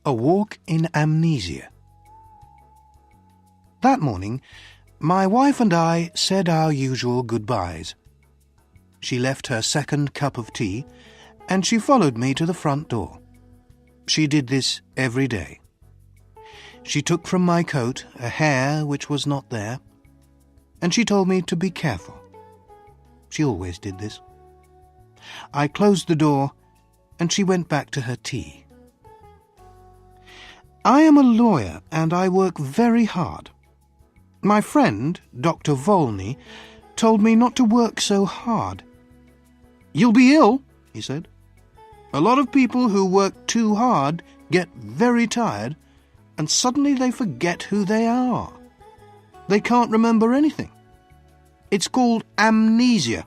A walk in Amnesia. That morning, my wife and I said our usual goodbyes. She left her second cup of tea, and she followed me to the front door. She did this every day. She took from my coat a hair which was not there, and she told me to be careful. She always did this. I closed the door, and she went back to her tea. I am a lawyer, and I work very hard. My friend, Dr. Volney, told me not to work so hard. "You'll be ill," he said. "A lot of people who work too hard get very tired, and suddenly they forget who they are. They can't remember anything. It's called amnesia.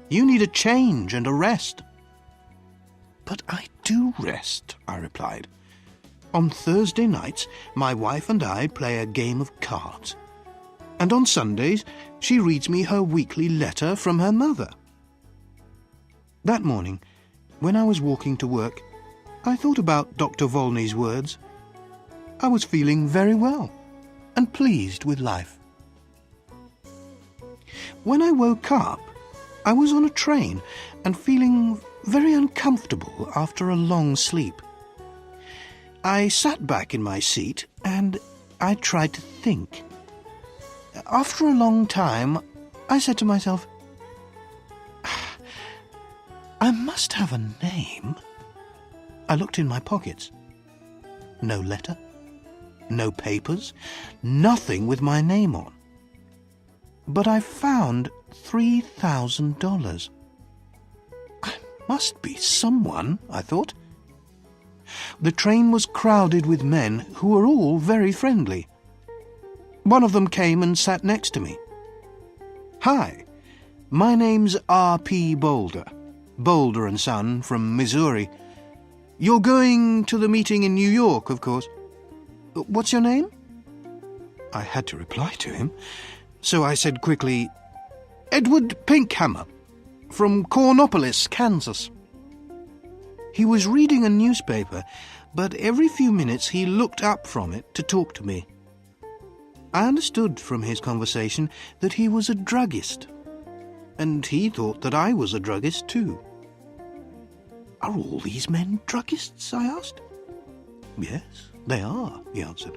You need a change and a rest." "But I do rest," I replied. "On Thursday nights, my wife and I play a game of cards, and on Sundays she reads me her weekly letter from her mother." That morning, when I was walking to work, I thought about Dr. Volney's words. I was feeling very well and pleased with life. When I woke up, I was on a train and feeling very uncomfortable after a long sleep. I sat back in my seat and I tried to think. After a long time, I said to myself, "I must have a name." I looked in my pockets. No letter, no papers, nothing with my name on. But I found $3,000. I must be someone, I thought. The train was crowded with men who were all very friendly. One of them came and sat next to me. "Hi, my name's R.P. Boulder, Boulder & Son from Missouri. You're going to the meeting in New York, of course. What's your name?" I had to reply to him, so I said quickly, "Edward Pinkhammer, from Cornopolis, Kansas." He was reading a newspaper, but every few minutes he looked up from it to talk to me. I understood from his conversation that he was a druggist, and he thought that I was a druggist too. "Are all these men druggists?" I asked. "Yes, they are," he answered.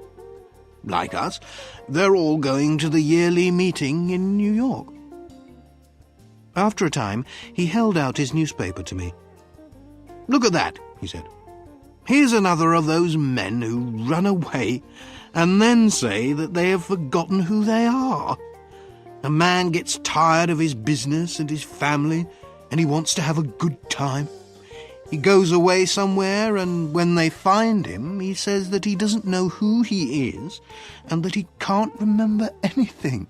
"Like us, they're all going to the yearly meeting in New York." After a time, he held out his newspaper to me. "Look at that," he said. "Here's another of those men who run away and then say that they have forgotten who they are. A man gets tired of his business and his family, and he wants to have a good time. He goes away somewhere, and when they find him, he says that he doesn't know who he is and that he can't remember anything."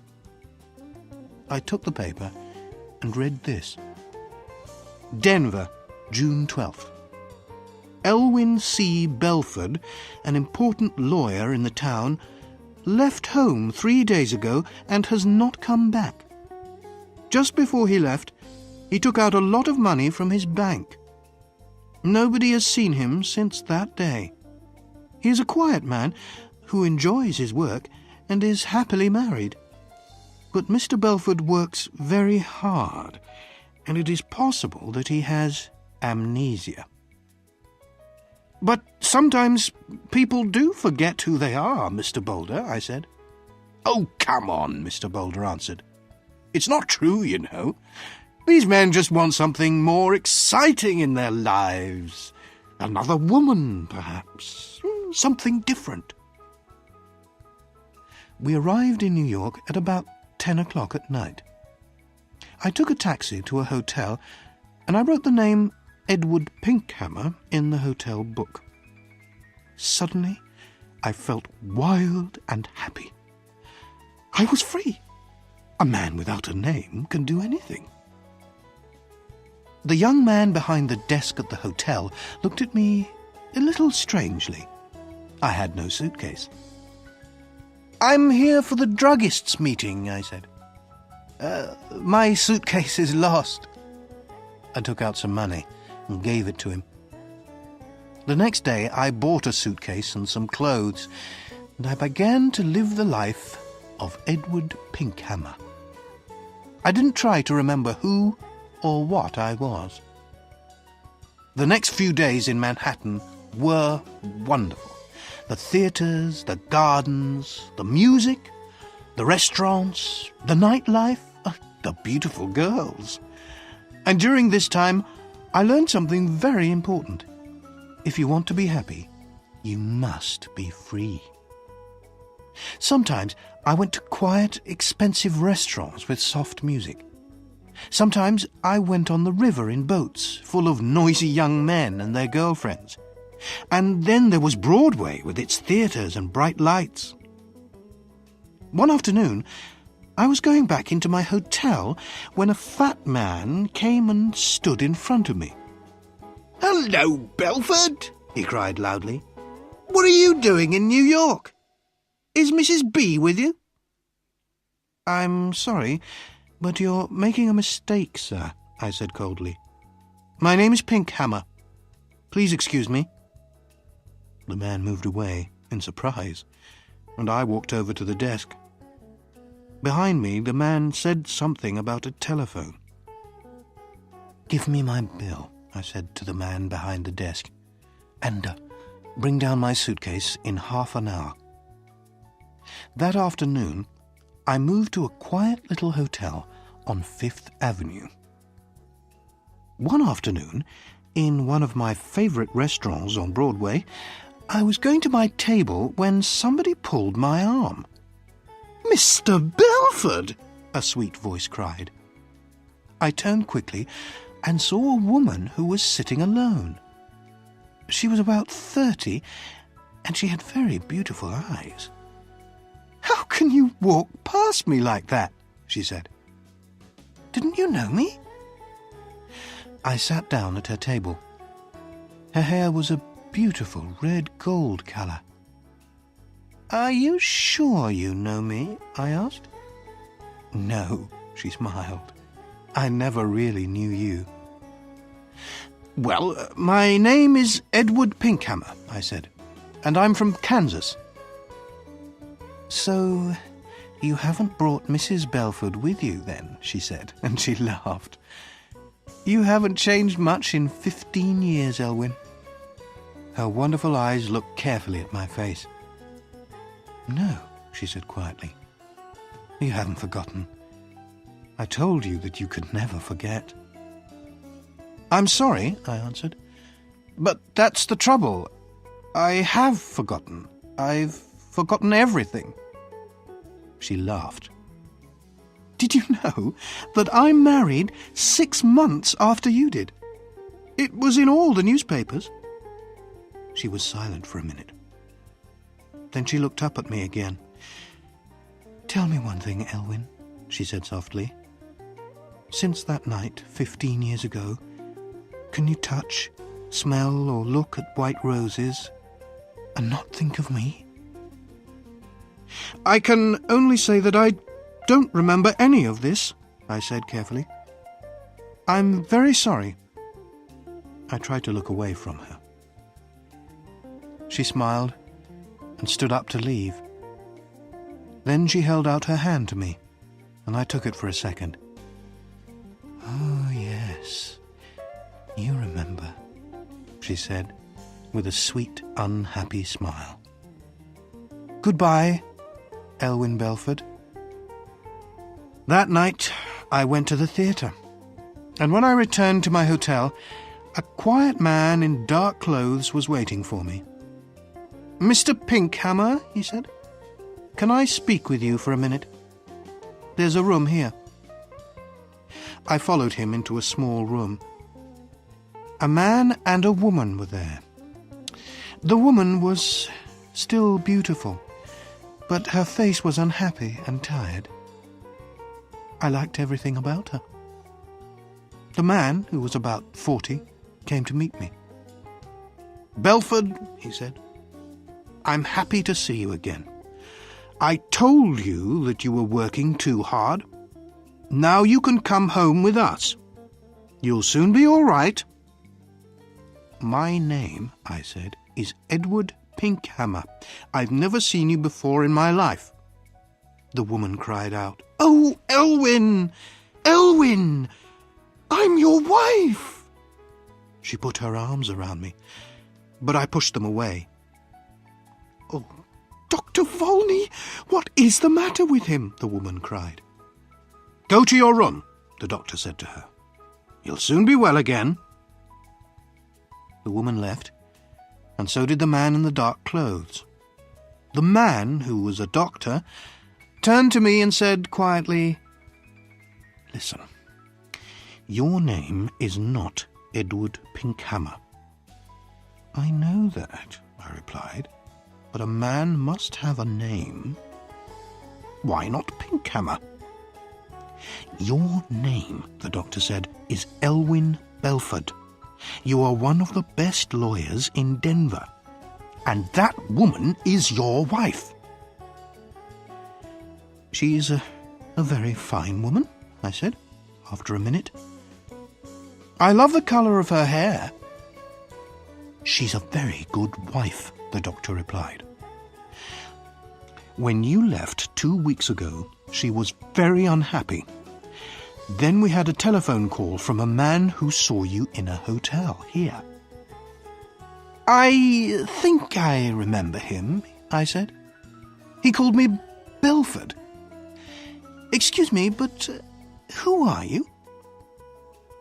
I took the paper and read this. "Denver, June 12th. Elwyn C. Belford, an important lawyer in the town, left home 3 days ago and has not come back. Just before he left, he took out a lot of money from his bank. Nobody has seen him since that day. He is a quiet man who enjoys his work and is happily married. But Mr. Belford works very hard, and it is possible that he has amnesia." "But sometimes people do forget who they are, Mr. Boulder," I said. "Oh, come on," Mr. Boulder answered. "It's not true, you know. These men just want something more exciting in their lives. Another woman, perhaps. Something different." We arrived in New York at about 10 o'clock at night. I took a taxi to a hotel, and I wrote the name Edward Pinkhammer in the hotel book. Suddenly, I felt wild and happy. I was free. A man without a name can do anything. The young man behind the desk at the hotel looked at me a little strangely. I had no suitcase. "I'm here for the druggists' meeting," I said. My suitcase is lost." I took out some money and gave it to him. The next day I bought a suitcase and some clothes, and I began to live the life of Edward Pinkhammer. I didn't try to remember who or what I was. The next few days in Manhattan were wonderful. The theatres, the gardens, the music, the restaurants, the nightlife, the beautiful girls. And during this time, I learned something very important. If you want to be happy, you must be free. Sometimes I went to quiet, expensive restaurants with soft music. Sometimes I went on the river in boats full of noisy young men and their girlfriends. And then there was Broadway with its theatres and bright lights. One afternoon, I was going back into my hotel when a fat man came and stood in front of me. "Hello, Belford!" he cried loudly. "What are you doing in New York? Is Mrs. B with you?" "I'm sorry, but you're making a mistake, sir," I said coldly. "My name is Pinkhammer. Please excuse me." The man moved away in surprise, and I walked over to the desk. Behind me, the man said something about a telephone. "Give me my bill," I said to the man behind the desk, "and bring down my suitcase in half an hour." That afternoon, I moved to a quiet little hotel on Fifth Avenue. One afternoon, in one of my favourite restaurants on Broadway, I was going to my table when somebody pulled my arm. "Mr. Belford!" a sweet voice cried. I turned quickly and saw a woman who was sitting alone. She was about 30, and she had very beautiful eyes. "How can you walk past me like that?" she said. "Didn't you know me?" I sat down at her table. Her hair was a beautiful red gold colour. "Are you sure you know me?" I asked. "No," she smiled. "I never really knew you." "Well, my name is Edward Pinkhammer," I said, "and I'm from Kansas." "So you haven't brought Mrs. Belford with you, then?" she said, and she laughed. "You haven't changed much in 15 years, Elwyn." Her wonderful eyes looked carefully at my face. "No," she said quietly. "You haven't forgotten. I told you that you could never forget." "I'm sorry," I answered, "but that's the trouble. I have forgotten. I've forgotten everything." She laughed. "Did you know that I married 6 months after you did? It was in all the newspapers." She was silent for a minute. Then she looked up at me again. "Tell me one thing, Elwyn," she said softly. "Since that night, 15 years ago, can you touch, smell, or look at white roses and not think of me?" "I can only say that I don't remember any of this," I said carefully. "I'm very sorry." I tried to look away from her. She smiled and stood up to leave. Then she held out her hand to me, and I took it for a second. "Oh, yes, you remember," she said, with a sweet, unhappy smile. "Goodbye, Elwyn Belford." That night, I went to the theatre, and when I returned to my hotel, a quiet man in dark clothes was waiting for me. "Mr. Pinkhammer," he said, "can I speak with you for a minute? There's a room here." I followed him into a small room. A man and a woman were there. The woman was still beautiful, but her face was unhappy and tired. I liked everything about her. The man, who was about 40, came to meet me. "Belford," he said, "I'm happy to see you again. I told you that you were working too hard. Now you can come home with us. You'll soon be all right." My name, I said, is Edward Pinkhammer. I've never seen you before in my life. The woman cried out, "Oh, Elwyn! Elwyn! I'm your wife!" She put her arms around me, but I pushed them away. "Oh, Dr. Volney, what is the matter with him?" the woman cried. "Go to your room," the doctor said to her. "You'll soon be well again." The woman left, and so did the man in the dark clothes. The man, who was a doctor, turned to me and said quietly, "Listen, your name is not Edward Pinkhammer." "I know that," I replied, "but a man must have a name." "Why not Pinkhammer?" "Your name," the doctor said, "is Elwyn Belford. You are one of the best lawyers in Denver, and that woman is your wife." "She is a very fine woman," I said, after a minute. "I love the colour of her hair." "She's a very good wife," the doctor replied. "When you left 2 weeks ago, she was very unhappy. Then we had a telephone call from a man who saw you in a hotel here." "I think I remember him," I said. "He called me Belford. Excuse me, but who are you?"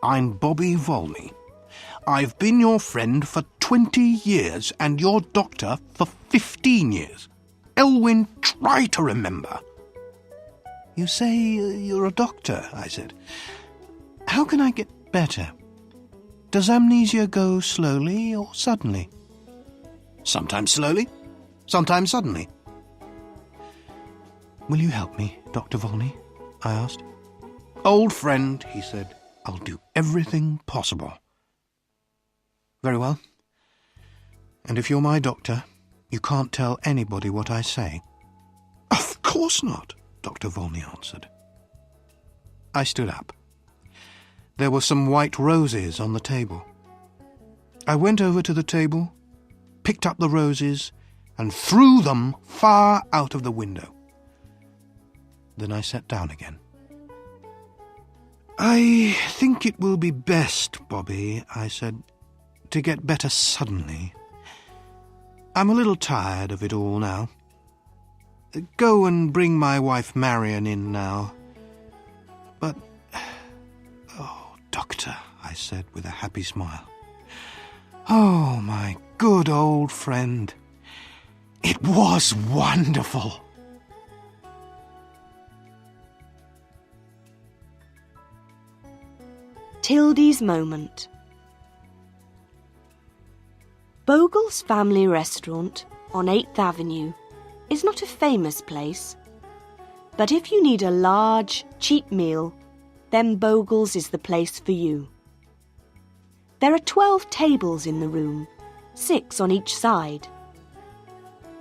"I'm Bobby Volney. I've been your friend for 20 years and your doctor for 15 years. Elwyn, try to remember." "You say you're a doctor," I said. "How can I get better? Does amnesia go slowly or suddenly?" "Sometimes slowly, sometimes suddenly." "Will you help me, Dr. Volney?" I asked. "Old friend," he said, "I'll do everything possible." "Very well. And if you're my doctor, you can't tell anybody what I say?" "Of course not," Dr. Volney answered. I stood up. There were some white roses on the table. I went over to the table, picked up the roses, and threw them far out of the window. Then I sat down again. "I think it will be best, Bobby," I said, "to get better suddenly. I'm a little tired of it all now. Go and bring my wife Marion in now." "But, oh, doctor," I said with a happy smile. "Oh, my good old friend. It was wonderful." Tildy's Moment. Bogle's Family Restaurant on 8th Avenue is not a famous place, but if you need a large, cheap meal, then Bogle's is the place for you. There are 12 tables in the room, 6 on each side.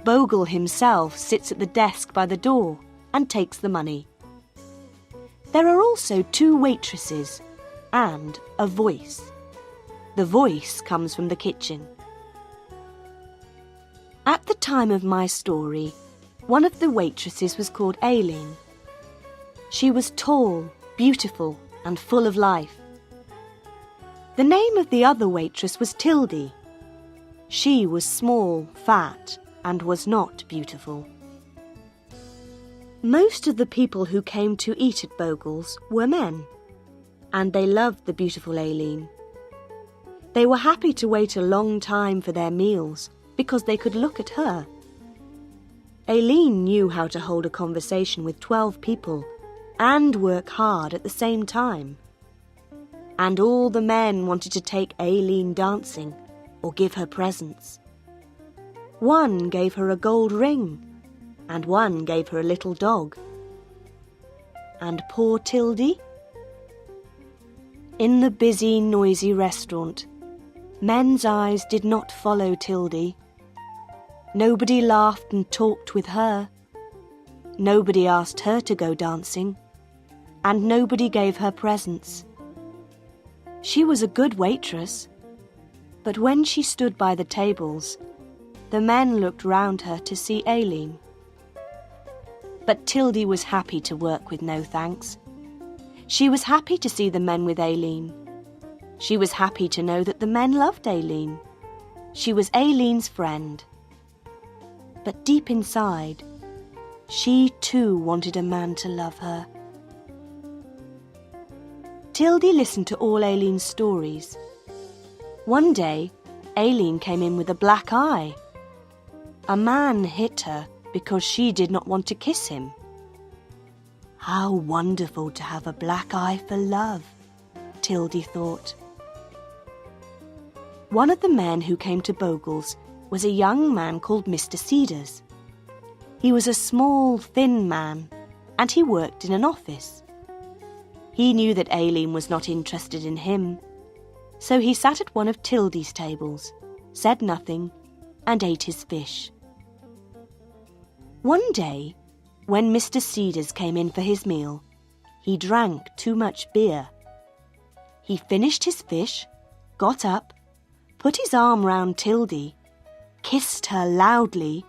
Bogle himself sits at the desk by the door and takes the money. There are also 2 waitresses and a voice. The voice comes from the kitchen. At the time of my story, one of the waitresses was called Aileen. She was tall, beautiful, and full of life. The name of the other waitress was Tildy. She was small, fat, and was not beautiful. Most of the people who came to eat at Bogle's were men, and they loved the beautiful Aileen. They were happy to wait a long time for their meals because they could look at her. Aileen knew how to hold a conversation with 12 people and work hard at the same time. And all the men wanted to take Aileen dancing or give her presents. One gave her a gold ring, and one gave her a little dog. And poor Tildy? In the busy, noisy restaurant, men's eyes did not follow Tildy. Nobody laughed and talked with her. Nobody asked her to go dancing, and nobody gave her presents. She was a good waitress, But when she stood by the tables, the men looked round her to see Aileen. But Tildy was happy to work with no thanks. She was happy to see the men with Aileen. She was happy to know that the men loved Aileen. She was Aileen's friend. But deep inside, she too wanted a man to love her. Tildy listened to all Aileen's stories. One day, Aileen came in with a black eye. A man hit her because she did not want to kiss him. How wonderful to have a black eye for love, Tildy thought. One of the men who came to Bogle's was a young man called Mr. Cedars. He was a small, thin man, and he worked in an office. He knew that Aileen was not interested in him, so he sat at one of Tildy's tables, said nothing, and ate his fish. One day, when Mr. Cedars came in for his meal, he drank too much beer. He finished his fish, got up, put his arm round Tildy, kissed her loudly,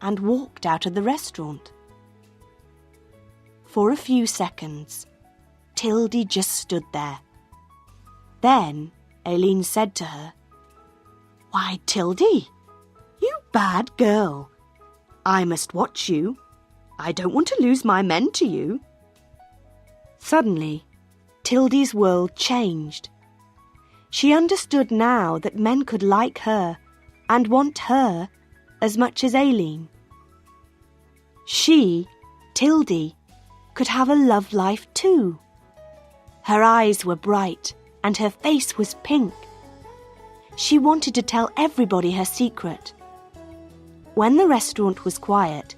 and walked out of the restaurant. For a few seconds, Tildy just stood there. Then Aileen said to her, "Why, Tildy, you bad girl. I must watch you. I don't want to lose my men to you." Suddenly, Tildy's world changed. She understood now that men could like her and want her as much as Aileen. She, Tildy, could have a love life too. Her eyes were bright and her face was pink. She wanted to tell everybody her secret. When the restaurant was quiet,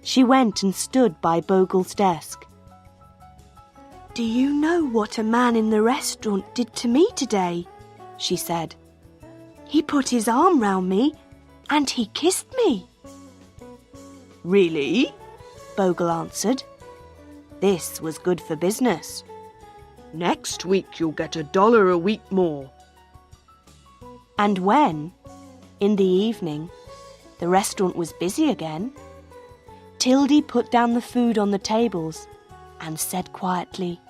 she went and stood by Bogle's desk. "Do you know what a man in the restaurant did to me today?" she said. "He put his arm round me and he kissed me." "Really?" Bogle answered. This was good for business. "Next week you'll get $1 a week more." And when, in the evening, the restaurant was busy again, Tildy put down the food on the tables and said quietly,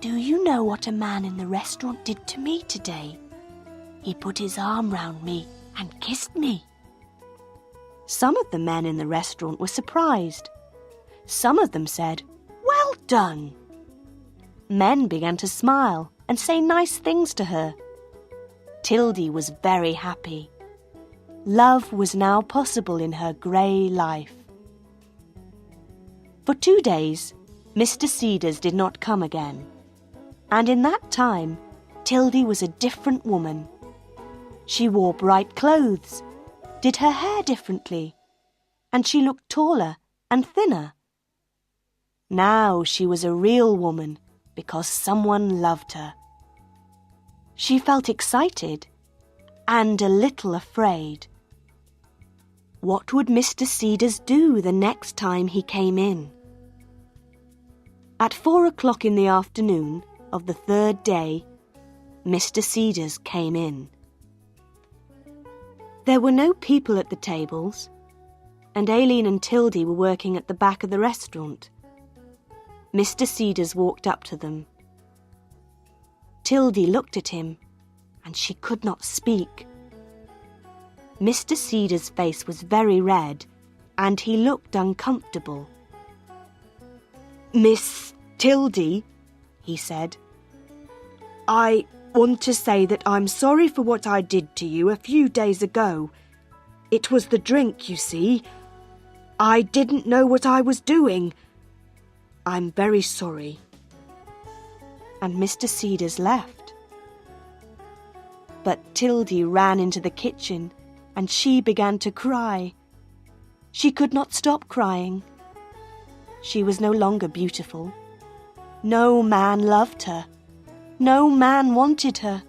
"Do you know what a man in the restaurant did to me today? He put his arm round me and kissed me." Some of the men in the restaurant were surprised. Some of them said, "Well done." Men began to smile and say nice things to her. Tildy was very happy. Love was now possible in her grey life. For 2 days, Mr. Cedars did not come again. And in that time, Tildy was a different woman. She wore bright clothes, did her hair differently, and she looked taller and thinner. Now she was a real woman because someone loved her. She felt excited and a little afraid. What would Mr. Cedars do the next time he came in? At 4 o'clock in the afternoon of the 3rd day, Mr. Cedars came in. There were no people at the tables, and Aileen and Tildy were working at the back of the restaurant. Mr. Cedars walked up to them. Tildy looked at him, and she could not speak. Mr. Cedars' face was very red, and he looked uncomfortable. "Miss Tildy," he said, "I want to say that I'm sorry for what I did to you a few days ago. It was the drink, you see. I didn't know what I was doing. I'm very sorry." And Mr. Cedars left. But Tildy ran into the kitchen and she began to cry. She could not stop crying. She was no longer beautiful. No man loved her. No man wanted her.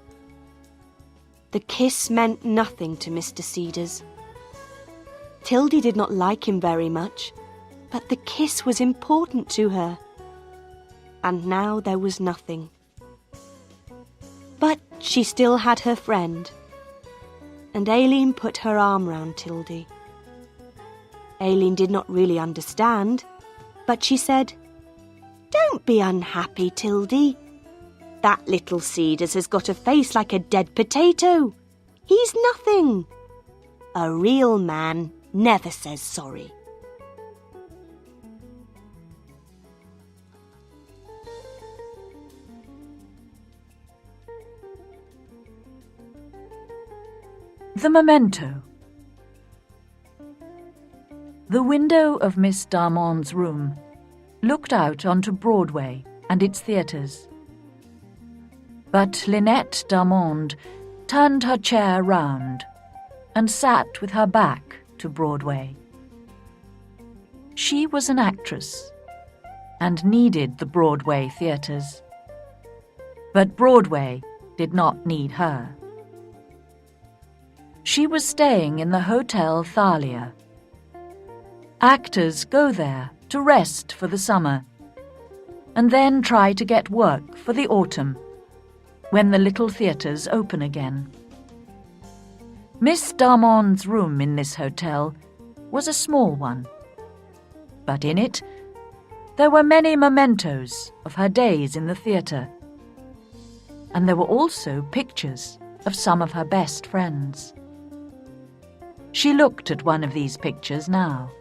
The kiss meant nothing to Mr. Cedars. Tildy did not like him very much, but the kiss was important to her. And now there was nothing. But she still had her friend, and Aileen put her arm round Tildy. Aileen did not really understand, but she said, "Don't be unhappy, Tildy. That little Cedars has got a face like a dead potato. He's nothing. A real man never says sorry." The Memento. The window of Miss Darmonde's room looked out onto Broadway and its theatres. But Lynette Darmonde turned her chair round and sat with her back to Broadway. She was an actress and needed the Broadway theatres. But Broadway did not need her. She was staying in the Hotel Thalia. Actors go there to rest for the summer and then try to get work for the autumn when the little theatres open again. Miss Darmonde's room in this hotel was a small one, but in it there were many mementos of her days in the theatre, and there were also pictures of some of her best friends. She looked at one of these pictures now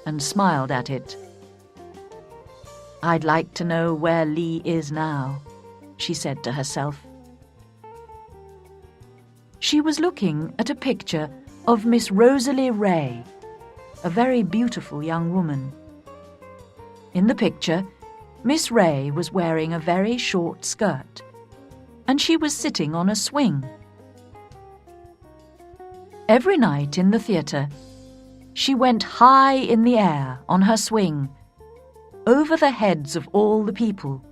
and smiled at it. "I'd like to know where Lee is now," she said to herself. She was looking at a picture of Miss Rosalie Ray, a very beautiful young woman. In the picture, Miss Ray was wearing a very short skirt, and she was sitting on a swing. Every night in the theatre, she went high in the air on her swing, over the heads of all the people.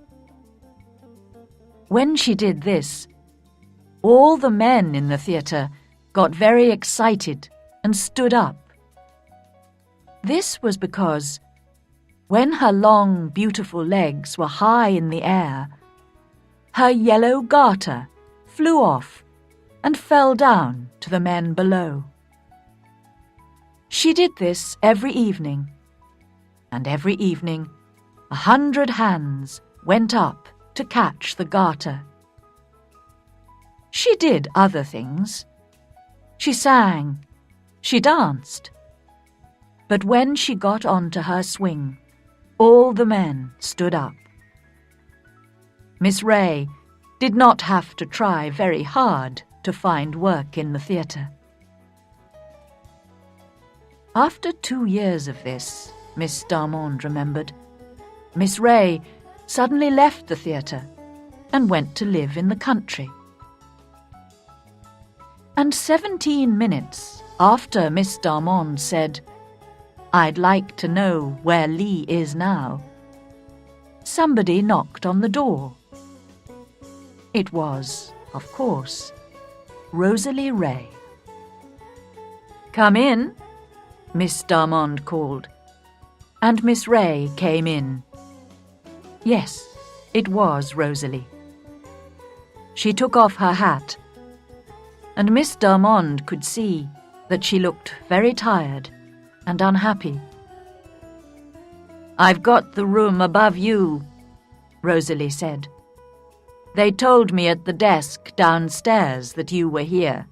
When she did this, all the men in the theatre got very excited and stood up. This was because, when her long, beautiful legs were high in the air, her yellow garter flew off and fell down to the men below. She did this every evening, and every evening 100 hands went up to catch the garter. She did other things. She sang, she danced. But when she got onto her swing, all the men stood up. Miss Ray did not have to try very hard to find work in the theatre. After 2 years of this, Miss Darmonde remembered, Miss Ray suddenly left the theatre and went to live in the country. And 17 minutes after Miss Darmonde said, "I'd like to know where Lee is now," somebody knocked on the door. It was, of course, Rosalie Ray. "Come in," Miss Darmonde called, and Miss Ray came in. Yes, it was Rosalie. She took off her hat, and Miss Darmonde could see that she looked very tired and unhappy. "I've got the room above you," Rosalie said. "They told me at the desk downstairs that you were here."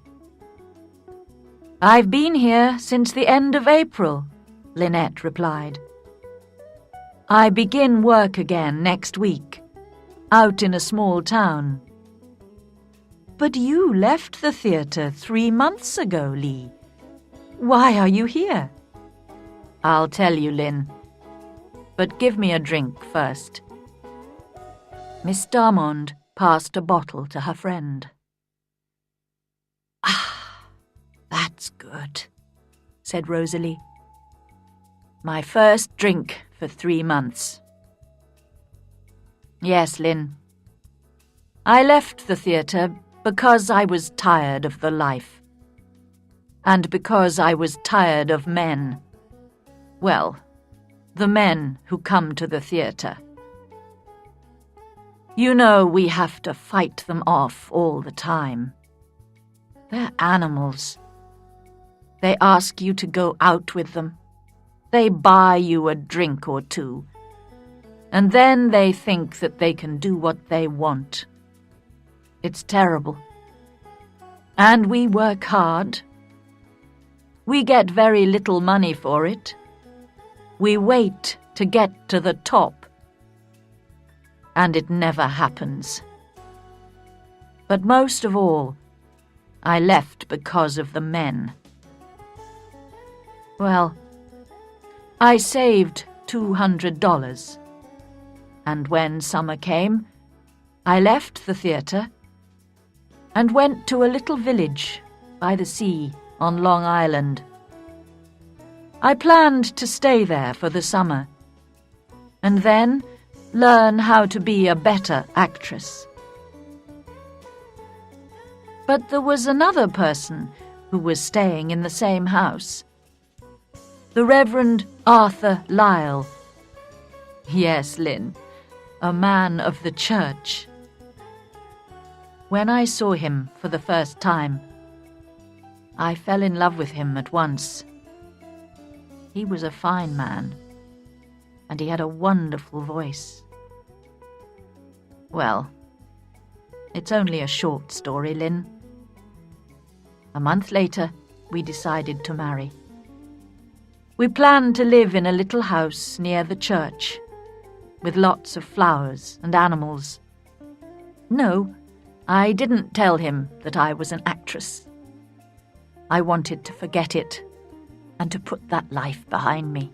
"I've been here since the end of April," Lynette replied. "I begin work again next week, out in a small town." "But you left the theatre 3 months ago, Lee. Why are you here?" "I'll tell you, Lynn. But give me a drink first." Miss Darmonde passed a bottle to her friend. "Ah, that's good," said Rosalie. "My first drink for 3 months. Yes, Lynn. I left the theatre because I was tired of the life. And because I was tired of men. Well, the men who come to the theatre." You know we have to fight them off all the time. They're animals. They ask you to go out with them. They buy you a drink or two. And then they think that they can do what they want. It's terrible. And we work hard. We get very little money for it. We wait to get to the top. And it never happens. But most of all, I left because of the men. Well, I saved $200. And when summer came, I left the theatre and went to a little village by the sea on Long Island. I planned to stay there for the summer and then learn how to be a better actress. But there was another person who was staying in the same house. The Reverend Arthur Lyle. Yes, Lynn, a man of the church. When I saw him for the first time, I fell in love with him at once. He was a fine man, and he had a wonderful voice. Well, it's only a short story, Lynn. A month later, we decided to marry. We planned to live in a little house near the church, with lots of flowers and animals. No, I didn't tell him that I was an actress. I wanted to forget it and to put that life behind me.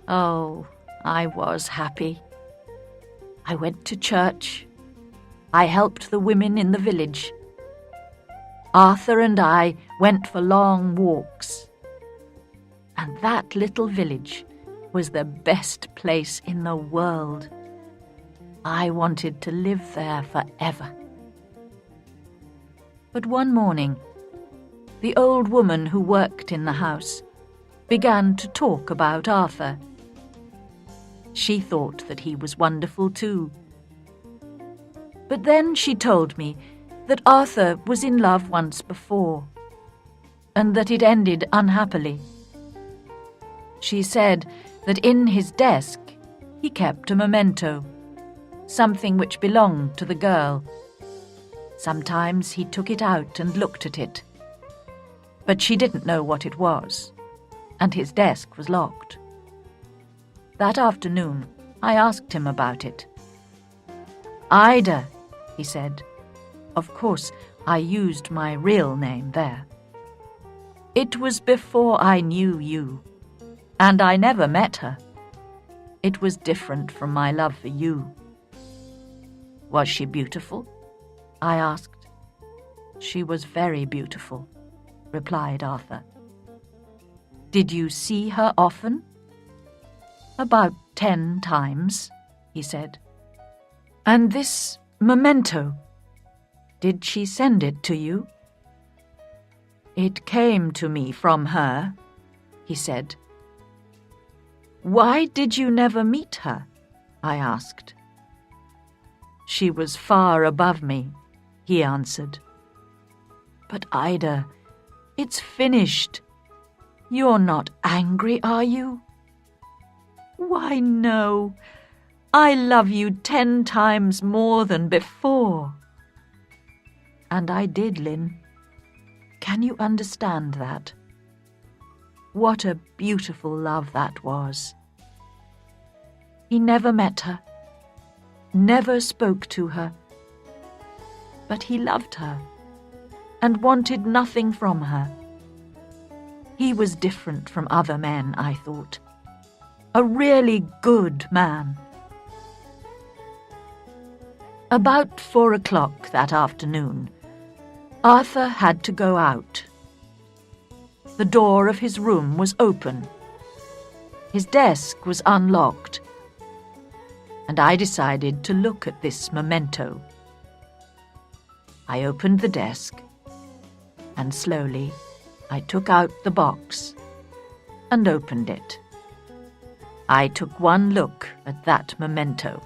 Oh, I was happy. I went to church. I helped the women in the village. Arthur and I went for long walks. And that little village was the best place in the world. I wanted to live there forever. But one morning, the old woman who worked in the house began to talk about Arthur. She thought that he was wonderful too. But then she told me that Arthur was in love once before, and that it ended unhappily. She said that in his desk he kept a memento, something which belonged to the girl. Sometimes he took it out and looked at it. But she didn't know what it was, and his desk was locked. That afternoon, I asked him about it. "Ida," he said. Of course, I used my real name there. "It was before I knew you, and I never met her. It was different from my love for you." "Was she beautiful?" I asked. "She was very beautiful," replied Arthur. "Did you see her often?" "About 10 times, he said. "And this memento, did she send it to you?" "It came to me from her," he said. "Why did you never meet her?" I asked. "She was far above me," he answered. "But Ida, it's finished. You're not angry, are you?" "Why, no. I love you 10 times more than before." And I did, Lynn. Can you understand that? What a beautiful love that was. He never met her, never spoke to her, but he loved her and wanted nothing from her. He was different from other men, I thought. A really good man. About 4 o'clock that afternoon, Arthur had to go out. The door of his room was open. His desk was unlocked. And I decided to look at this memento. I opened the desk, and slowly I took out the box and opened it. I took one look at that memento.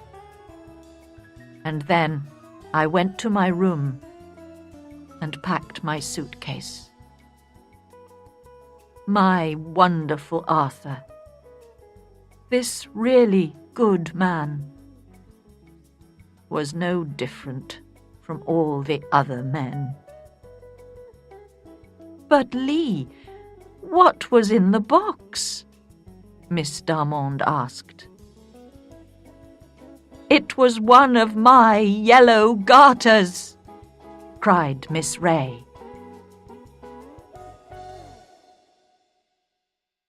And then I went to my room and packed my suitcase. My wonderful Arthur, this really good man, was no different from all the other men. But Lee, what was in the box? Miss Darmond asked. It was one of my yellow garters, cried Miss Ray.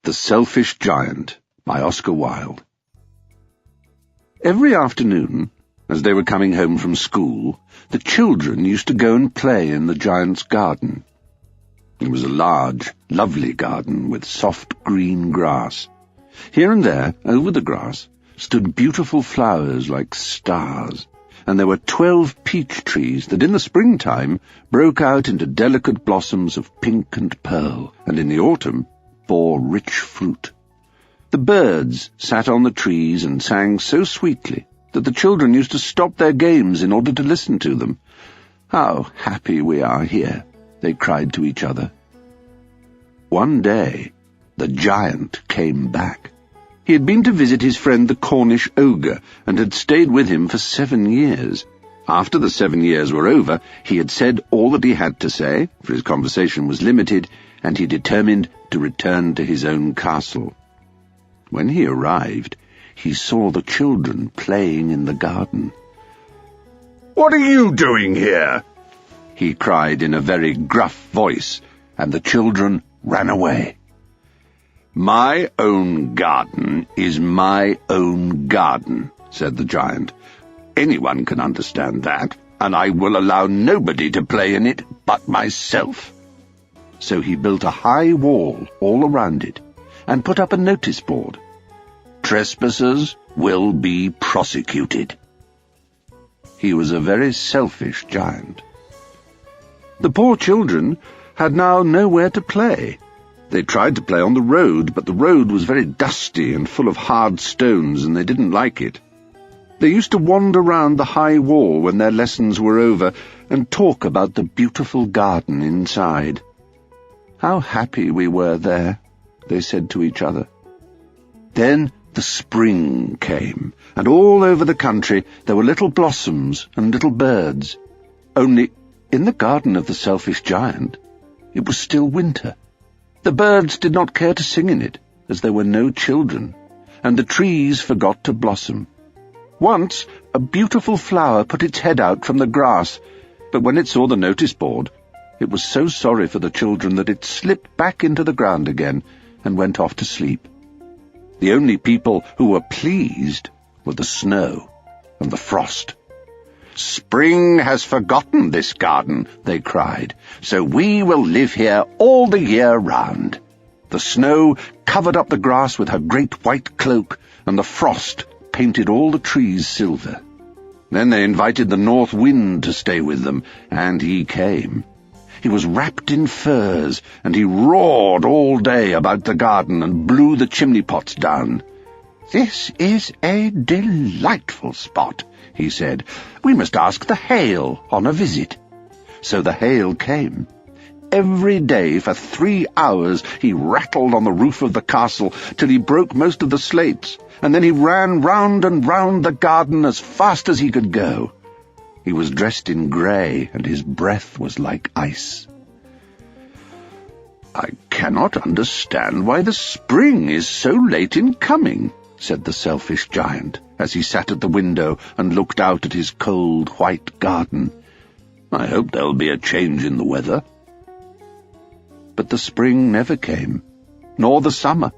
The Selfish Giant by Oscar Wilde. Every afternoon, as they were coming home from school, the children used to go and play in the giant's garden. It was a large, lovely garden with soft green grass. Here and there, over the grass, stood beautiful flowers like stars, and there were 12 peach trees that in the springtime broke out into delicate blossoms of pink and pearl, and in the autumn bore rich fruit. The birds sat on the trees and sang so sweetly that the children used to stop their games in order to listen to them. "How happy we are here," they cried to each other. One day, the giant came back. He had been to visit his friend the Cornish ogre, and had stayed with him for 7 years. After the 7 years were over, he had said all that he had to say, for his conversation was limited, and he determined to return to his own castle. When he arrived, he saw the children playing in the garden. "What are you doing here?" he cried in a very gruff voice, and the children ran away. "My own garden is my own garden," said the giant. "Anyone can understand that, and I will allow nobody to play in it but myself." So he built a high wall all around it, and put up a notice board. "Trespassers will be prosecuted." He was a very selfish giant. The poor children had now nowhere to play. They tried to play on the road, but the road was very dusty and full of hard stones, and they didn't like it. They used to wander round the high wall when their lessons were over, and talk about the beautiful garden inside. "How happy we were there," they said to each other. Then the spring came, and all over the country there were little blossoms and little birds. Only, in the garden of the Selfish Giant, it was still winter. The birds did not care to sing in it, as there were no children, and the trees forgot to blossom. Once a beautiful flower put its head out from the grass, but when it saw the notice board, it was so sorry for the children that it slipped back into the ground again and went off to sleep. The only people who were pleased were the snow and the frost. "Spring has forgotten this garden," they cried, "so we will live here all the year round." The snow covered up the grass with her great white cloak, and the frost painted all the trees silver. Then they invited the north wind to stay with them, and he came. He was wrapped in furs, and he roared all day about the garden and blew the chimney pots down. "This is a delightful spot," he said. "We must ask the hail on a visit." So the hail came. Every day for 3 hours he rattled on the roof of the castle till he broke most of the slates, and then he ran round and round the garden as fast as he could go. He was dressed in grey, and his breath was like ice. "I cannot understand why the spring is so late in coming," said the Selfish Giant, as he sat at the window and looked out at his cold white garden. "I hope there'll be a change in the weather." But the spring never came, nor the summer.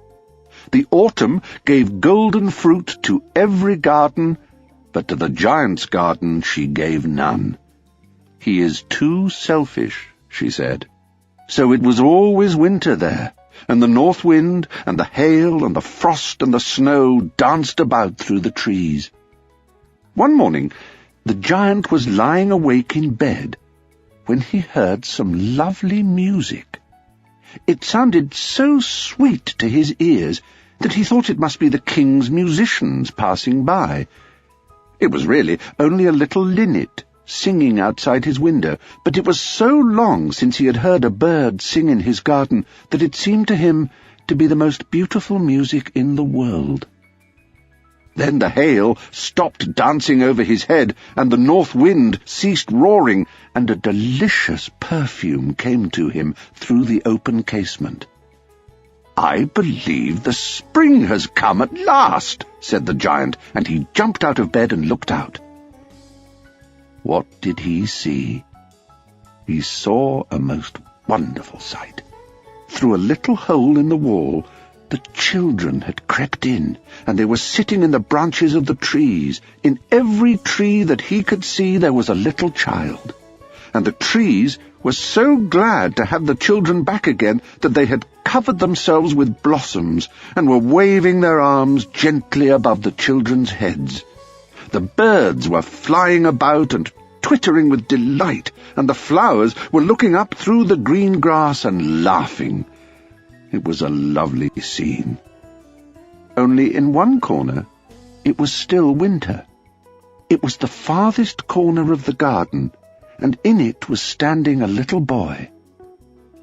The autumn gave golden fruit to every garden, but to the giant's garden she gave none. "He is too selfish," she said. So it was always winter there, and the north wind and the hail and the frost and the snow danced about through the trees. One morning the giant was lying awake in bed when he heard some lovely music. It sounded so sweet to his ears that he thought it must be the king's musicians passing by. It was really only a little linnet singing outside his window, but it was so long since he had heard a bird sing in his garden that it seemed to him to be the most beautiful music in the world. Then the hail stopped dancing over his head, and the north wind ceased roaring, and a delicious perfume came to him through the open casement. "I believe the spring has come at last," said the giant, and he jumped out of bed and looked out. What did he see? He saw a most wonderful sight. Through a little hole in the wall, the children had crept in, and they were sitting in the branches of the trees. In every tree that he could see there was a little child, and the trees were so glad to have the children back again that they had covered themselves with blossoms and were waving their arms gently above the children's heads. The birds were flying about and twittering with delight, and the flowers were looking up through the green grass and laughing. It was a lovely scene. Only in one corner it was still winter. It was the farthest corner of the garden, and in it was standing a little boy.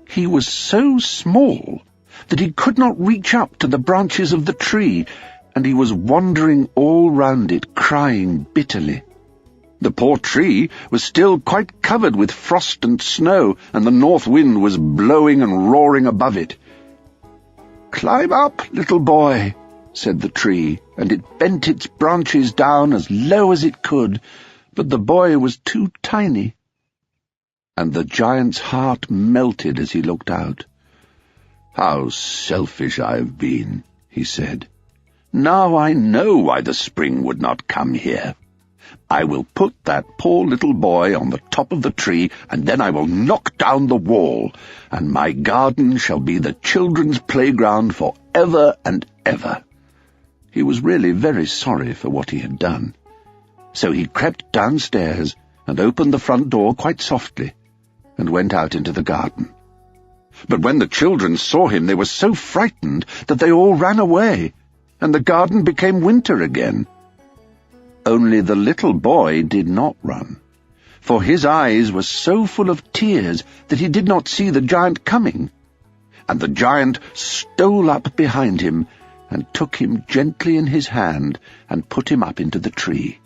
He was so small that he could not reach up to the branches of the tree, and he was wandering all round it, crying bitterly. The poor tree was still quite covered with frost and snow, and the north wind was blowing and roaring above it. "Climb up, little boy," said the tree, and it bent its branches down as low as it could, but the boy was too tiny. And the giant's heart melted as he looked out. "How selfish I have been," he said. "Now I know why the spring would not come here. I will put that poor little boy on the top of the tree, and then I will knock down the wall, and my garden shall be the children's playground for ever and ever." He was really very sorry for what he had done. So he crept downstairs and opened the front door quite softly, and went out into the garden. But when the children saw him, they were so frightened that they all ran away, and the garden became winter again. Only the little boy did not run, for his eyes were so full of tears that he did not see the giant coming. And the giant stole up behind him, and took him gently in his hand, and put him up into the tree.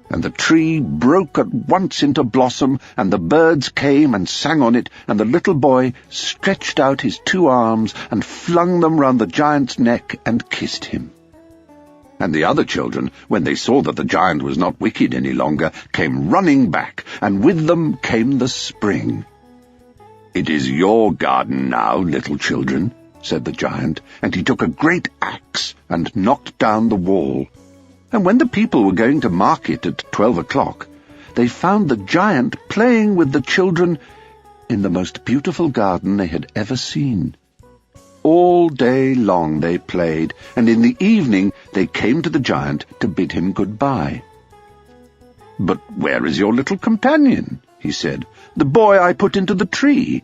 And the tree broke at once into blossom, and the birds came and sang on it, and the little boy stretched out his 2 arms and flung them round the giant's neck and kissed him. And the other children, when they saw that the giant was not wicked any longer, came running back, and with them came the spring. "It is your garden now, little children," said the giant, and he took a great axe and knocked down the wall. And when the people were going to market at 12 o'clock, they found the giant playing with the children in the most beautiful garden they had ever seen. All day long they played, and in the evening they came to the giant to bid him goodbye. "But where is your little companion?" he said. "The boy I put into the tree."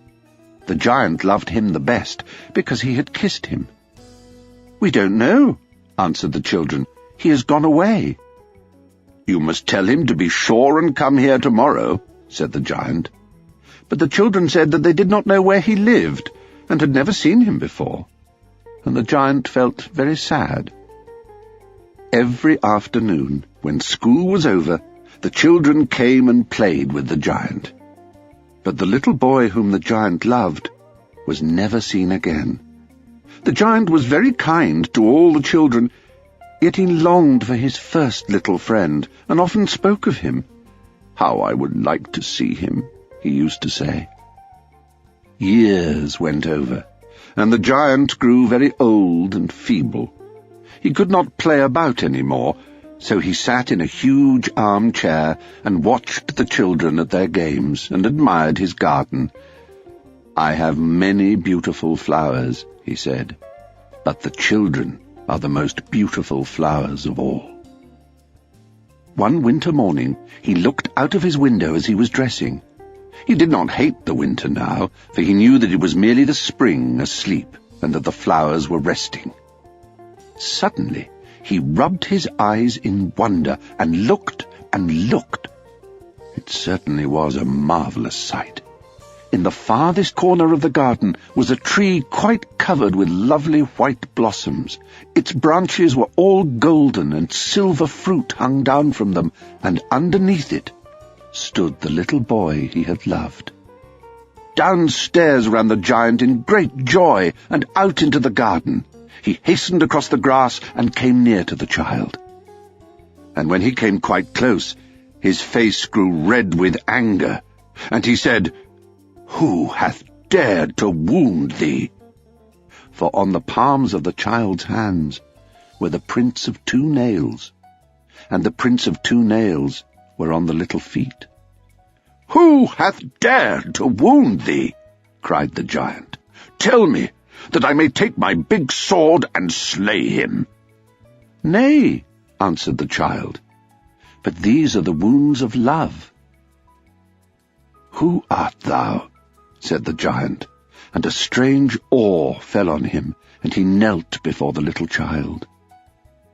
The giant loved him the best, because he had kissed him. "We don't know," answered the children. "He has gone away." "You must tell him to be sure and come here tomorrow," said the giant. But the children said that they did not know where he lived, and had never seen him before, and the giant felt very sad. Every afternoon, when school was over, the children came and played with the giant. But the little boy whom the giant loved was never seen again. The giant was very kind to all the children, yet he longed for his first little friend, and often spoke of him. "How I would like to see him," he used to say. Years went over, and the giant grew very old and feeble. He could not play about any more, so he sat in a huge armchair and watched the children at their games and admired his garden. "I have many beautiful flowers," he said, "but the children are the most beautiful flowers of all." One winter morning he looked out of his window as he was dressing. He did not hate the winter now, for he knew that it was merely the spring asleep, and that the flowers were resting. Suddenly He rubbed his eyes in wonder and looked and looked. It certainly was a marvellous sight. In the farthest corner of the garden was a tree quite covered with lovely white blossoms. Its branches were all golden, and silver fruit hung down from them, and underneath it stood the little boy he had loved. Downstairs ran the giant in great joy, and out into the garden. He hastened across the grass and came near to the child. And when he came quite close, his face grew red with anger, and he said, "Who hath dared to wound thee?" For on the palms of the child's hands were the prints of 2 nails, and the prints of 2 nails were on the little feet. "Who hath dared to wound thee?" cried the giant. "Tell me, that I may take my big sword and slay him." "Nay," answered the child, "but these are the wounds of love." "Who art thou?" said the giant, and a strange awe fell on him, and he knelt before the little child.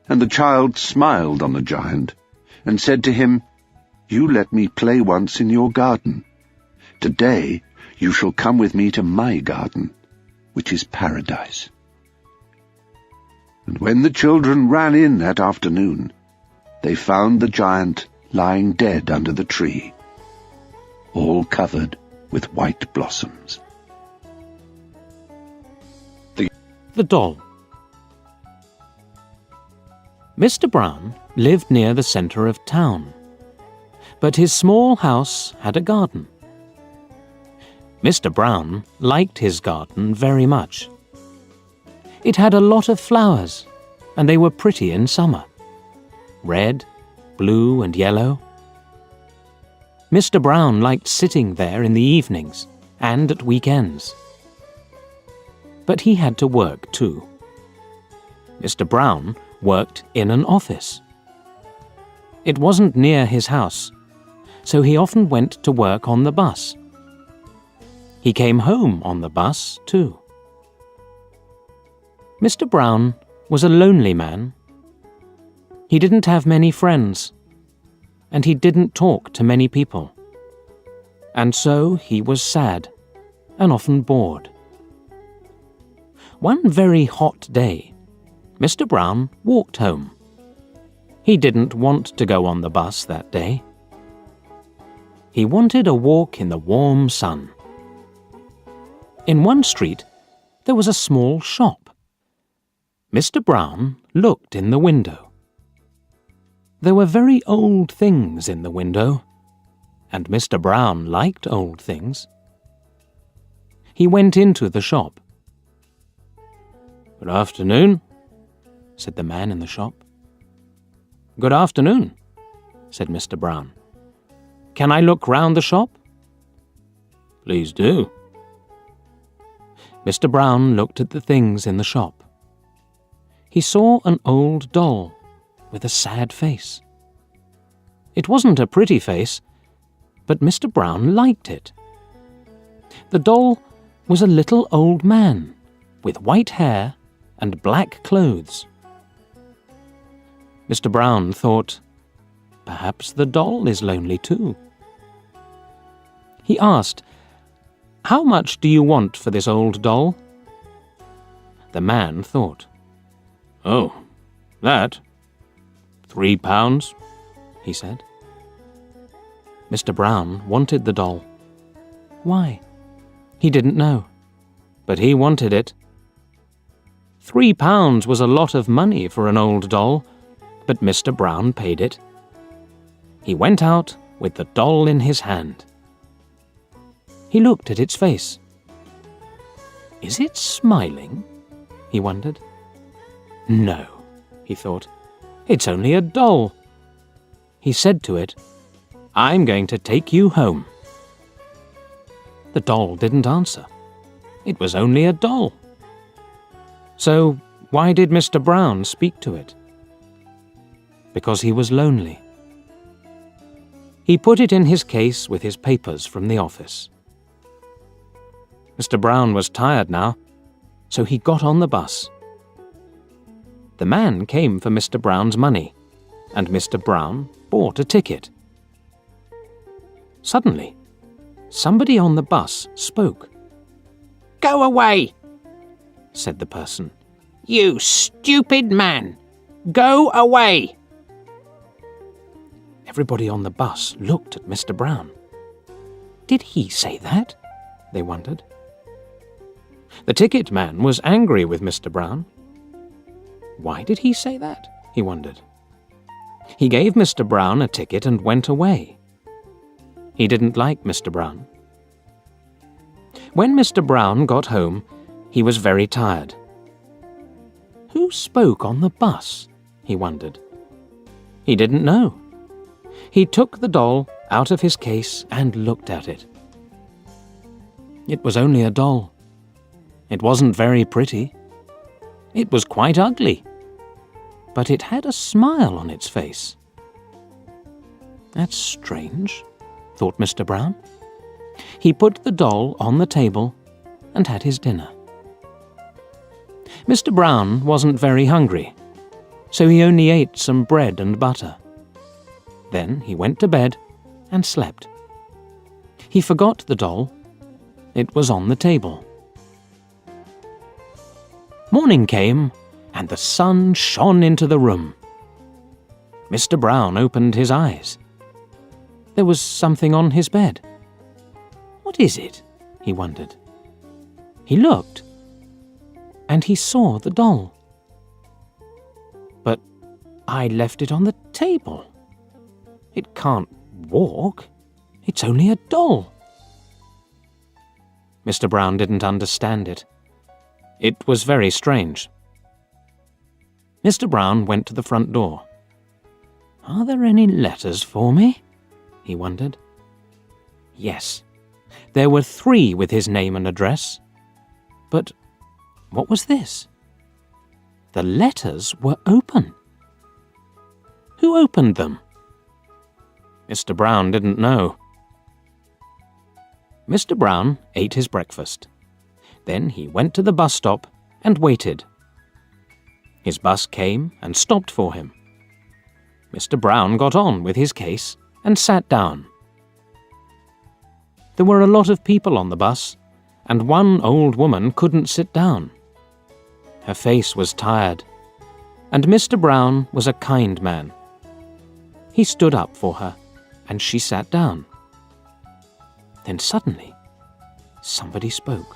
And the child smiled on the giant, and said to him, "You let me play once in your garden. Today you shall come with me to my garden, which is paradise." And when the children ran in that afternoon, they found the giant lying dead under the tree, all covered with white blossoms. The Doll. Mr. Brown lived near the centre of town, but his small house had a garden. Mr. Brown liked his garden very much. It had a lot of flowers, and they were pretty in summer. Red, blue, and yellow. Mr. Brown liked sitting there in the evenings and at weekends. But he had to work too. Mr. Brown worked in an office. It wasn't near his house, so he often went to work on the bus. He came home on the bus too. Mr. Brown was a lonely man. He didn't have many friends, and he didn't talk to many people. And so he was sad and often bored. One very hot day, Mr. Brown walked home. He didn't want to go on the bus that day. He wanted a walk in the warm sun. In one street, there was a small shop. Mr. Brown looked in the window. There were very old things in the window, and Mr. Brown liked old things. He went into the shop. "Good afternoon," said the man in the shop. "Good afternoon," said Mr. Brown. "Can I look round the shop?" "Please do." Mr. Brown looked at the things in the shop. He saw an old doll with a sad face. It wasn't a pretty face, but Mr. Brown liked it. The doll was a little old man with white hair and black clothes. Mr. Brown thought, perhaps the doll is lonely too. He asked, "How much do you want for this old doll?" The man thought, "Oh, that? £3, he said. Mr. Brown wanted the doll. Why? He didn't know, but he wanted it. £3 was a lot of money for an old doll, but Mr. Brown paid it. He went out with the doll in his hand. He looked at its face. Is it smiling? He wondered. No, he thought. It's only a doll. He said to it, "I'm going to take you home." The doll didn't answer. It was only a doll. So why did Mr. Brown speak to it? Because he was lonely. He put it in his case with his papers from the office. Mr. Brown was tired now, so he got on the bus. The man came for Mr. Brown's money, and Mr. Brown bought a ticket. Suddenly, somebody on the bus spoke. "Go away," said the person. "you stupid man. Go away." Everybody on the bus looked at Mr. Brown. Did he say that? They wondered. The ticket man was angry with Mr. Brown. Why did he say that? He wondered. He gave Mr. Brown a ticket and went away. He didn't like Mr. Brown. When Mr. Brown got home, he was very tired. Who spoke on the bus? He wondered. He didn't know. He took the doll out of his case and looked at it. It was only a doll. It wasn't very pretty. It was quite ugly. But it had a smile on its face. That's strange, thought Mr. Brown. He put the doll on the table and had his dinner. Mr. Brown wasn't very hungry, so he only ate some bread and butter. Then he went to bed and slept. He forgot the doll. It was on the table. Morning came, and the sun shone into the room. Mr. Brown opened his eyes. There was something on his bed. What is it? He wondered. He looked, and he saw the doll. But I left it on the table. It can't walk. It's only a doll. Mr. Brown didn't understand it. It was very strange. Mr. Brown went to the front door. Are there any letters for me? He wondered. Yes, there were 3 with his name and address. But what was this? The letters were open. Who opened them? Mr. Brown didn't know. Mr. Brown ate his breakfast. Then he went to the bus stop and waited. His bus came and stopped for him. Mr. Brown got on with his case and sat down. There were a lot of people on the bus, and one old woman couldn't sit down. Her face was tired, and Mr. Brown was a kind man. He stood up for her, and she sat down. Then suddenly, somebody spoke.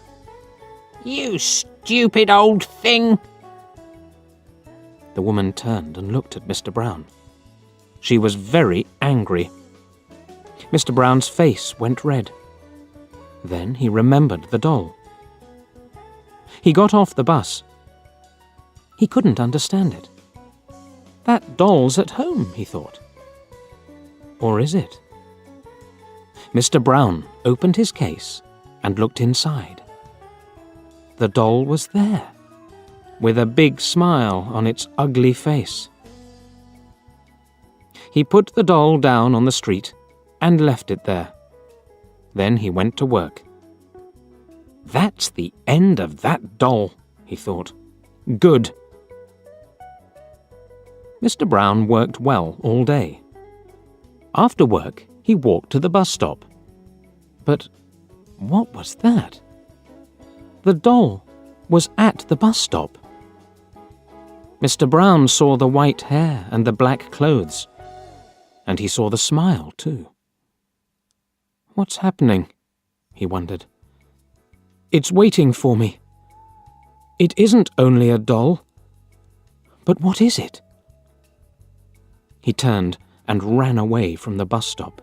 "You stupid old thing." The woman turned and looked at Mr. Brown. She was very angry. Mr. Brown's face went red. Then he remembered the doll. He got off the bus. He couldn't understand it. That doll's at home, he thought. Or is it? Mr. Brown opened his case and looked inside. The doll was there, with a big smile on its ugly face. He put the doll down on the street and left it there. Then he went to work. That's the end of that doll, he thought. Good. Mr. Brown worked well all day. After work, he walked to the bus stop. But what was that? The doll was at the bus stop. Mr. Brown saw the white hair and the black clothes, and he saw the smile too. What's happening? He wondered. It's waiting for me. It isn't only a doll. But what is it? He turned and ran away from the bus stop.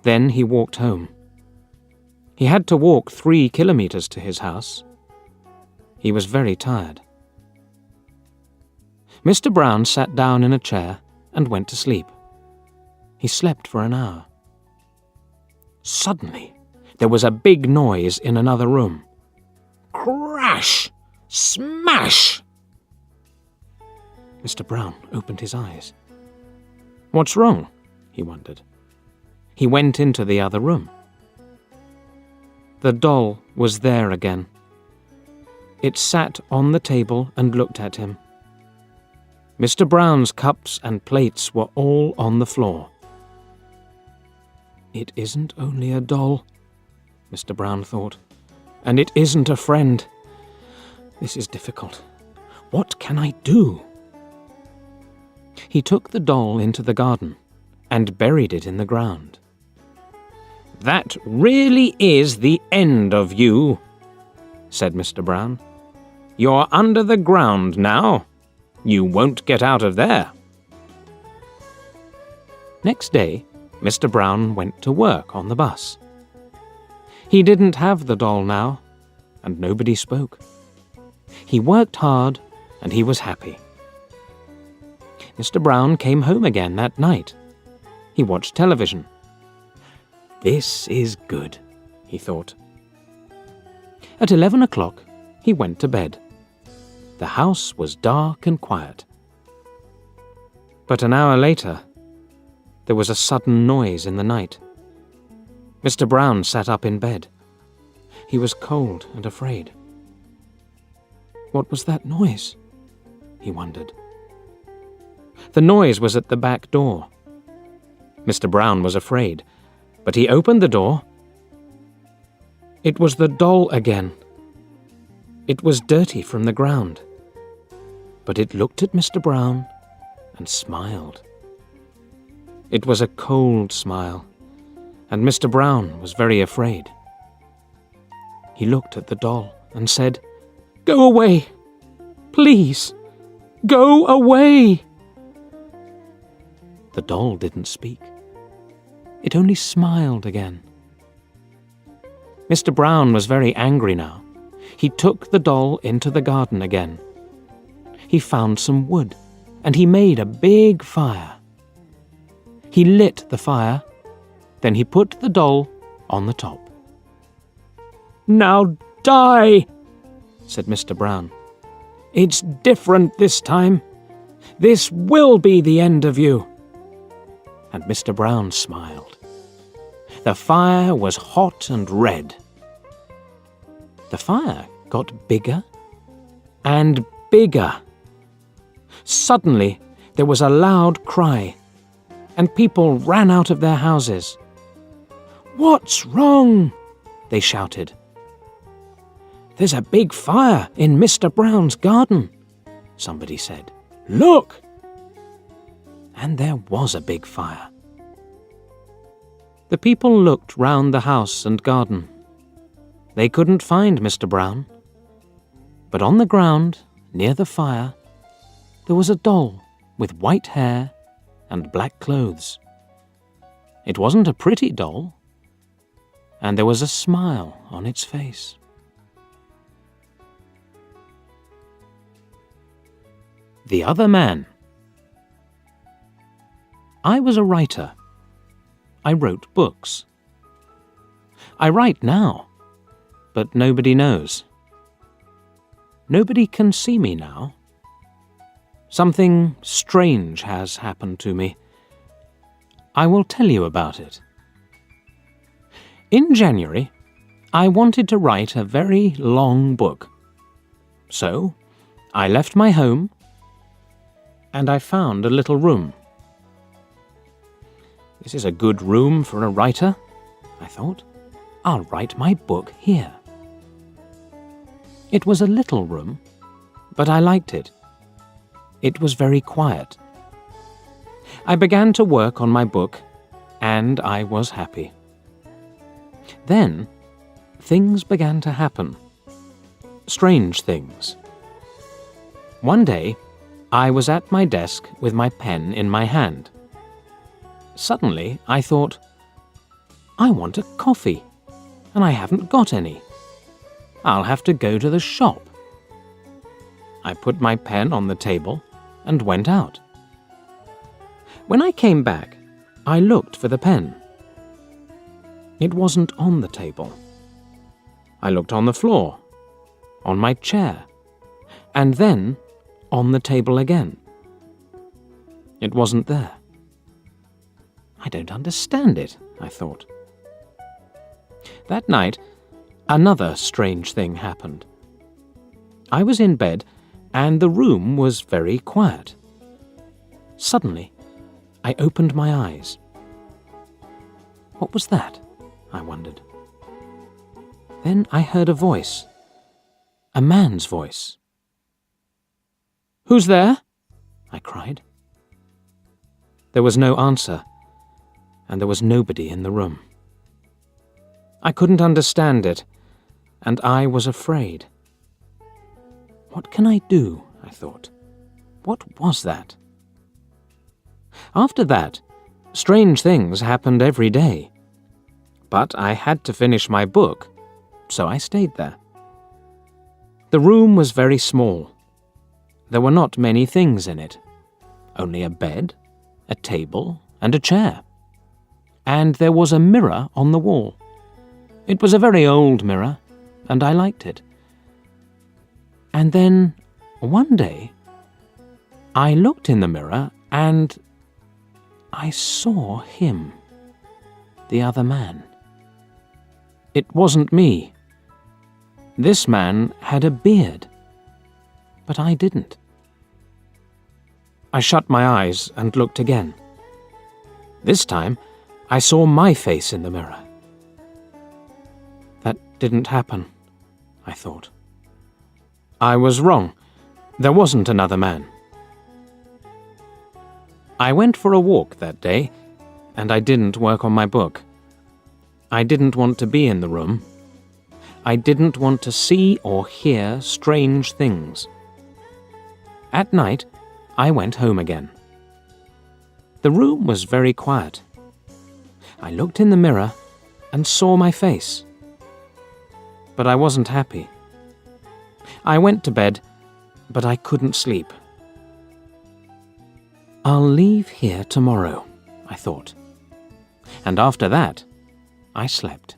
Then he walked home. He had to walk 3 kilometers to his house. He was very tired. Mr. Brown sat down in a chair and went to sleep. He slept for an hour. Suddenly, there was a big noise in another room. Crash! Smash! Mr. Brown opened his eyes. What's wrong? He wondered. He went into the other room. The doll was there again. It sat on the table and looked at him. Mr. Brown's cups and plates were all on the floor. It isn't only a doll, Mr. Brown thought, and it isn't a friend. This is difficult. What can I do? He took the doll into the garden and buried it in the ground. That really is the end of you, said Mr. Brown. You're under the ground now. You won't get out of there. Next day, Mr. Brown went to work on the bus. He didn't have the doll now, and nobody spoke. He worked hard, and he was happy. Mr. Brown came home again that night. He watched television. This is good, he thought. At 11 o'clock, he went to bed. The house was dark and quiet. But an hour later, there was a sudden noise in the night. Mr. Brown sat up in bed. He was cold and afraid. What was that noise? He wondered. The noise was at the back door. Mr. Brown was afraid, but he opened the door. It was the doll again. It was dirty from the ground, but it looked at Mr. Brown and smiled. It was a cold smile, and Mr. Brown was very afraid. He looked at the doll and said, "Go away! Please, go away!" The doll didn't speak. It only smiled again. Mr. Brown was very angry now. He took the doll into the garden again. He found some wood, and he made a big fire. He lit the fire, then he put the doll on the top. "Now die," said Mr. Brown. "It's different this time. This will be the end of you." And Mr. Brown smiled. The fire was hot and red. The fire got bigger and bigger. Suddenly, there was a loud cry, and people ran out of their houses. "What's wrong?" they shouted. "There's a big fire in Mr. Brown's garden," somebody said. "Look!" And there was a big fire. The people looked round the house and garden. They couldn't find Mr. Brown. But on the ground, near the fire, there was a doll with white hair and black clothes. It wasn't a pretty doll, and there was a smile on its face. The Other Man. I was a writer. I wrote books. I write now, but nobody knows. Nobody can see me now. Something strange has happened to me. I will tell you about it. In January, I wanted to write a very long book. So, I left my home, and I found a little room. This is a good room for a writer, I thought. I'll write my book here. It was a little room, but I liked it. It was very quiet. I began to work on my book, and I was happy. Then, things began to happen. Strange things. One day, I was at my desk with my pen in my hand. Suddenly, I thought, I want a coffee, and I haven't got any. I'll have to go to the shop. I put my pen on the table and went out. When I came back, I looked for the pen. It wasn't on the table. I looked on the floor, on my chair, and then on the table again. It wasn't there. I don't understand it, I thought. That night, another strange thing happened. I was in bed, and the room was very quiet. Suddenly, I opened my eyes. What was that? I wondered. Then I heard a voice. A man's voice. "Who's there?" I cried. There was no answer, and there was nobody in the room. I couldn't understand it, and I was afraid. What can I do? I thought. What was that? After that, strange things happened every day. But I had to finish my book, so I stayed there. The room was very small. There were not many things in it. Only a bed, a table, and a chair. And there was a mirror on the wall. It was a very old mirror, and I liked it. And then, one day, I looked in the mirror and I saw him, the other man. It wasn't me. This man had a beard, but I didn't. I shut my eyes and looked again. This time, I saw my face in the mirror. That didn't happen, I thought. I was wrong. There wasn't another man. I went for a walk that day, and I didn't work on my book. I didn't want to be in the room. I didn't want to see or hear strange things. At night, I went home again. The room was very quiet. I looked in the mirror and saw my face. But I wasn't happy. I went to bed, but I couldn't sleep. I'll leave here tomorrow, I thought. And after that, I slept.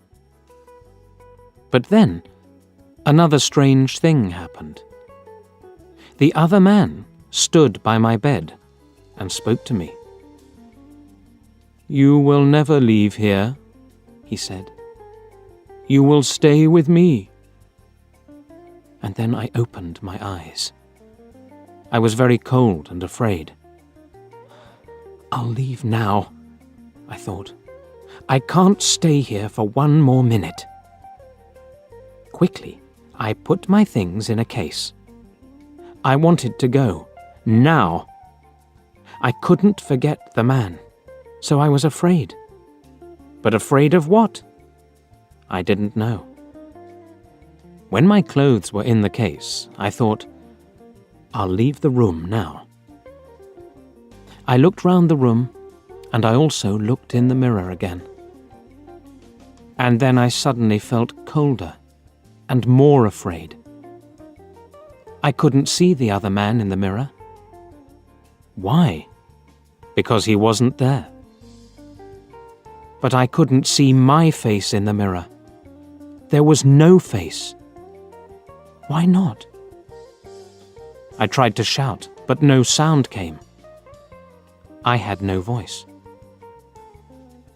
But then, another strange thing happened. The other man stood by my bed and spoke to me. "You will never leave here," he said. "You will stay with me." And then I opened my eyes. I was very cold and afraid. I'll leave now, I thought. I can't stay here for one more minute. Quickly, I put my things in a case. I wanted to go, now. I couldn't forget the man, so I was afraid. But afraid of what? I didn't know. When my clothes were in the case, I thought, I'll leave the room now. I looked round the room, and I also looked in the mirror again. And then I suddenly felt colder and more afraid. I couldn't see the other man in the mirror. Why? Because he wasn't there. But I couldn't see my face in the mirror. There was no face. Why not? I tried to shout, but no sound came. I had no voice.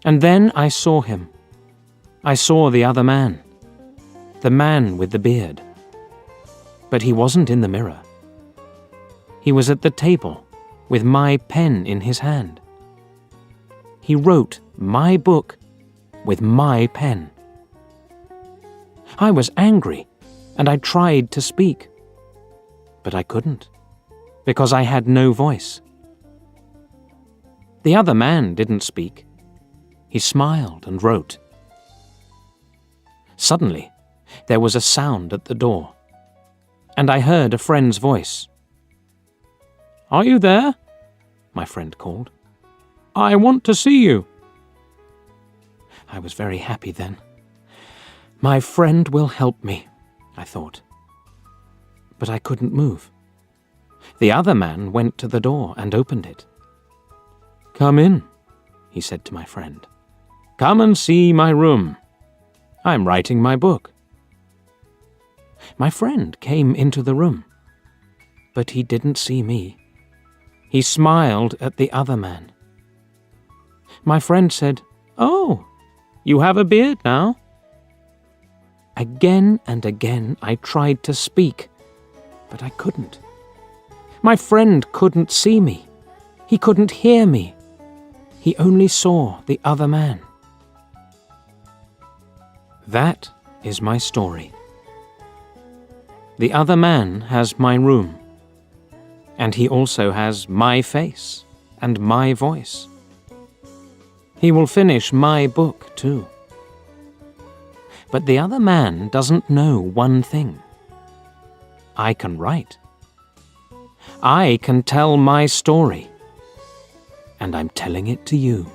And then I saw him. I saw the other man. The man with the beard. But he wasn't in the mirror. He was at the table, with my pen in his hand. He wrote my book with my pen. I was angry, and I tried to speak. But I couldn't, because I had no voice. The other man didn't speak. He smiled and wrote. Suddenly, there was a sound at the door, and I heard a friend's voice. "Are you there?" my friend called. "I want to see you." I was very happy then. My friend will help me, I thought. But I couldn't move. The other man went to the door and opened it. "Come in," he said to my friend. "Come and see my room. I'm writing my book." My friend came into the room, but he didn't see me. He smiled at the other man. My friend said, "Oh, you have a beard now?" Again and again I tried to speak, but I couldn't. My friend couldn't see me. He couldn't hear me. He only saw the other man. That is my story. The other man has my room, and he also has my face and my voice. He will finish my book too. But the other man doesn't know one thing. I can write. I can tell my story, and I'm telling it to you.